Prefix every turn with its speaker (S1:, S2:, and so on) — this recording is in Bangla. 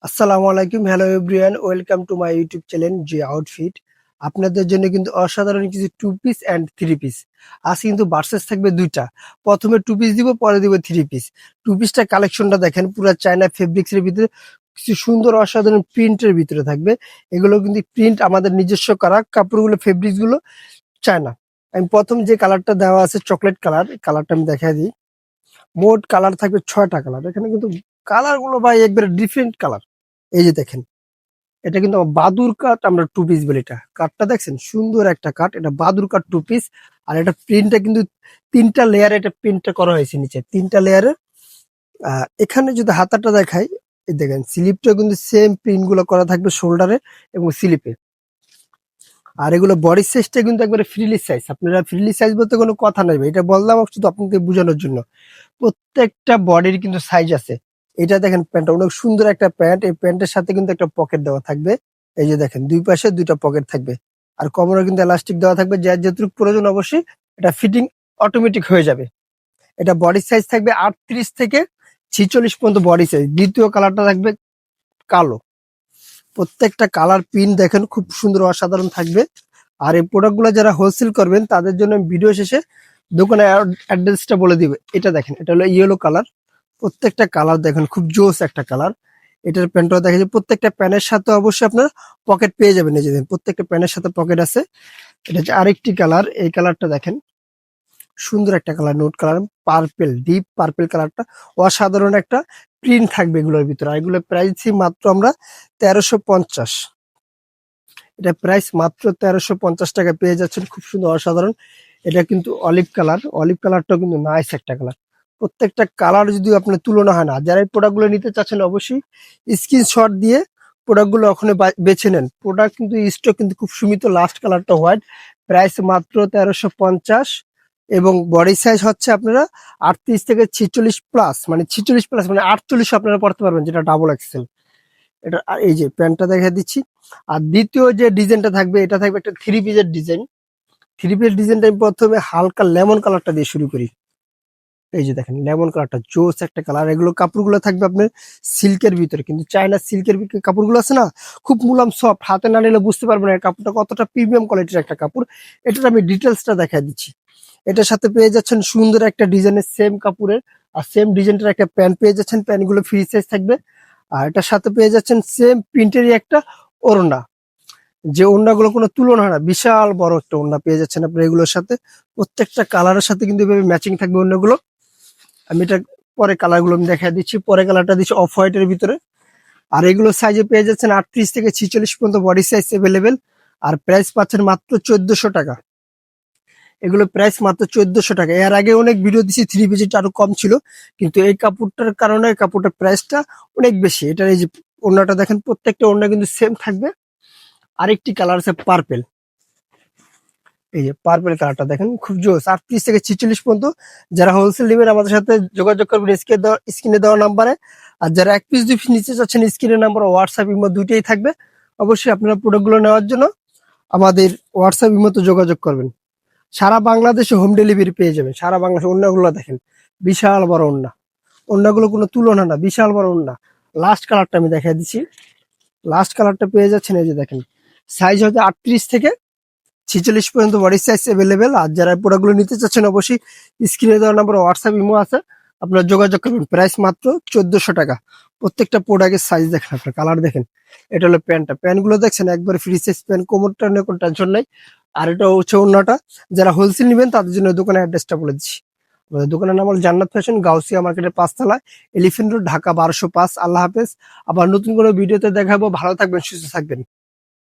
S1: আসসালামু আলাইকুম, hello everyone, welcome to my YouTube channel যে আউটফিট। আপনাদের জন্য কিন্তু অসাধারণ কিছু two piece and three piece আজ কিন্তু ভার্সেস থাকবে দুইটা। প্রথমে টু পিস দিব, পরে দিব থ্রি পিস। টু পিসটা কালেকশনটা দেখেন, পুরো চায়না ফেব্রিক্স এর ভিতরে কিছু সুন্দর অসাধারণ প্রিন্টের ভিতরে থাকবে। এগুলো কিন্তু প্রিন্ট আমাদের নিজস্ব করা, কাপড়গুলো ফেব্রিক্স গুলো চায়না। আমি প্রথম যে কালারটা দেওয়া আছে চকলেট কালার, কালারটা আমি দেখাই দিই। মোট কালার থাকবে 6টা কালার। এখানে কিন্তু কালার গুলো ভাই একবারে ডিফারেন্ট কালার। এই যে দেখেন, এটা কিন্তু বাদুর কাঠ, আমরা টু পিস বলি। এটা কাঠটা দেখছেন, সুন্দর একটা কাঠ, এটা বাদুর কাঠ টু পিস। আর এটা প্রিন্টটা কিন্তু 3টা লেয়ারে এটা প্রিন্টটা করা হয়েছে, নিচে 3টা লেয়ারে। এখানে যদি হাতাটা দেখাই, এই দেখেন স্লিপটা কিন্তু সেম প্রিন্ট গুলো করা থাকবে শোল্ডারে এবং স্লিপে। আর এগুলো বডি সাইজটা কিন্তু একবারে ফ্রিলি সাইজ। আপনারা ফ্রিলি সাইজ বলতে কোনো কথা নাই ভাই, এটা বললাম শুধু আপনাকে বোঝানোর জন্য। প্রত্যেকটা বডির কিন্তু সাইজ আছে। এটা দেখেন, প্যান্টটা অনেক সুন্দর একটা প্যান্ট। এই প্যান্টের সাথে কিন্তু একটা পকেট দেওয়া থাকবে। এই যে দেখেন, দুই পাশে দুইটা পকেট থাকবে। আর কোমরে কিন্তু এলাস্টিক দেওয়া থাকবে, যার যতটুকু প্রয়োজন অবশ্যই এটা ফিটিং অটোমেটিক হয়ে যাবে। এটা বডি সাইজ থাকবে 38 থেকে 46 পর্যন্ত বডি সাইজ। দ্বিতীয় কালারটা থাকবে কালো। প্রত্যেকটা কালার প্রিন্ট দেখেন খুব সুন্দর অসাধারণ থাকবে। আর এই প্রোডাক্টগুলো যারা হোলসেল করবেন তাদের জন্য ভিডিও শেষে দোকানের অ্যাড্রেসটা বলে দিবে। এটা দেখেন, এটা হলো ইয়েলো কালার। প্রত্যেকটা কালার দেখেন খুব জোস একটা কালার। এটার প্যান্টটা দেখা যায়, প্রত্যেকটা প্যানের সাথে অবশ্যই আপনার পকেট পেয়ে যাবেন। এই যে দেখেন, প্রত্যেকটা প্যানের সাথে পকেট আছে। এটা হচ্ছে আরেকটি কালার। এই কালারটা দেখেন, সুন্দর একটা colour, note colour, purple, deep purple কালারটা। অসাধারণ একটা প্রিন্ট থাকবে এগুলোর ভিতরে। আর এগুলোর প্রাইসই মাত্র আমরা 1350। এটা প্রাইস মাত্র 1350 টাকা পেয়ে যাচ্ছেন, খুব সুন্দর অসাধারণ। এটা কিন্তু অলিভ কালার, অলিভ কালারটাও কিন্তু নাইস একটা কালার। প্রত্যেকটা কালার যদি আপনার তুলনা হয় না, যারা এই প্রোডাক্ট গুলো নিতে চাচ্ছেন অবশ্যই স্ক্রিনশট দিয়ে প্রোডাক্ট গুলো ওখানে বেছে নেন। প্রোডাক্ট কিন্তু স্টক কিন্তু খুব সীমিত। লাস্ট কালারটা হোয়াইট, প্রাইস মাত্র 1350। এবং বডি সাইজ হচ্ছে আপনারা 38 থেকে 46 প্লাস, মানে 46 প্লাস মানে 48 আপনারা পড়তে পারবেন, যেটা ডাবল এক্সেল। এটা আর এই যে প্যান্টটা দেখা দিচ্ছি। আর দ্বিতীয় যে ডিজাইনটা থাকবে, এটা থাকবে একটা থ্রি পিসের ডিজাইন। থ্রি পিস ডিজাইনটা আমি প্রথমে হালকা লেমন কালারটা দিয়ে শুরু করি। এই যে দেখেন, লেমন কালারটা জোস একটা কালার। এগুলো কাপড়গুলো থাকবে আপনার সিল্কের ভিতরে, কিন্তু চায়না সিল্কের কাপড়গুলো আছে না, খুব মুলাম সফট। হাতে না নিলে বুঝতে পারবেন না এই কাপড়টা কতটা প্রিমিয়াম কোয়ালিটির একটা কাপড়। এটার আমি ডিটেলসটা দেখা দিচ্ছি। এটার সাথে পেয়ে যাচ্ছেন সুন্দর একটা ডিজাইনের সেম কাপড়ের আর সেম ডিজাইনটার একটা প্যান্ট পেয়ে যাচ্ছেন। প্যান্টগুলো ফ্রি সাইজ থাকবে। আর এটার সাথে পেয়ে যাচ্ছেন সেম প্রিন্টেরই একটা ওড়না, যে ওড়নাগুলো কোনো তুলনা হয় না। বিশাল বড় একটা ওড়না পেয়ে যাচ্ছেন আপনি এগুলোর সাথে। প্রত্যেকটা কালারের সাথে কিন্তু এভাবে ম্যাচিং থাকবে ওড়নাগুলো। আমি এটা পরে কালারগুলো আমি দেখা দিচ্ছি। পরে কালারটা দিচ্ছি অফ হোয়াইটের ভিতরে। আর এগুলো সাইজে পেয়ে যাচ্ছেন 38 থেকে 46 পর্যন্ত বডি সাইজ অ্যাভেলেবেল। আর প্রাইস পাচ্ছেন মাত্র 1400 টাকা। এগুলো প্রাইস মাত্র 1400 টাকা। এর আগে অনেক ভিডিও দিচ্ছি থ্রি পিসের আরো কম ছিল, কিন্তু এই কাপড়টার কারণে এই কাপড়টার প্রাইসটা অনেক বেশি। এটার এই যে ওড়নাটা দেখেন, প্রত্যেকটা ওড়না কিন্তু সেম থাকবে। আরেকটি কালার আছে পার্পেল। এই যে পার্পেল কালারটা দেখেন, খুব জোস। 38 থেকে 46 পর্যন্ত যারা হোলসেল নেবেন আমাদের সাথে যোগাযোগ করবেন স্ক্রিনে দেওয়া নাম্বারে। আর যারা এক পিস 2 পিস নিচে যাচ্ছেন, স্ক্রিনের নাম্বার হোয়াটসঅ্যাপ ইমো দুইটাই থাকবে। অবশ্যই আপনারা প্রোডাক্টগুলো নেওয়ার জন্য আমাদের হোয়াটসঅ্যাপ ইমোতে যোগাযোগ করবেন। সারা বাংলাদেশে হোম ডেলিভারি পেয়ে যাবেন। সারা বাংলাদেশে। ওড়নাগুলো দেখেন, বিশাল বড় ওড়না। ওড়নাগুলো কোনো তুলনা না, বিশাল বড় ওড়না। লাস্ট কালারটা আমি দেখাই দিচ্ছি। লাস্ট কালারটা পেয়ে যাচ্ছেন, এই যে দেখেন, সাইজ হচ্ছে 38 থেকে 46 পর্যন্ত বডি সাইজ অ্যাভেলেবেল। আর যারা প্রোডাক্টগুলো নিতে চাচ্ছেন অবশ্যই স্ক্রিনে দেওয়া নাম্বার হোয়াটসঅ্যাপ ইমো আছে, আপনারা যোগাযোগ করবেন। প্রাইস মাত্র 1400 টাকা। প্রত্যেকটা প্রোডাক্টের সাইজ দেখেন, আপনার কালার দেখেন। এটা হলো প্যান্টটা, প্যান্টগুলো দেখছেন একবার ফ্রি সাইজ প্যান্ট, কোমরটা নিয়ে কোনো টেনশন নাই। আর এটা হচ্ছে অন্যটা। যারা হোলসেল নেবেন তাদের জন্য দোকানের অ্যাড্রেসটা বলে দিচ্ছি। আমাদের দোকানের নাম হলো জান্নাত ফ্যাশন, গাউসিয়া মার্কেটের 5 তলায়, এলিফেন্ট রোড, ঢাকা 1205। আল্লাহ হাফেজ। আবার নতুন কোনো ভিডিওতে দেখাবো। ভালো থাকবেন, সুস্থ থাকবেন।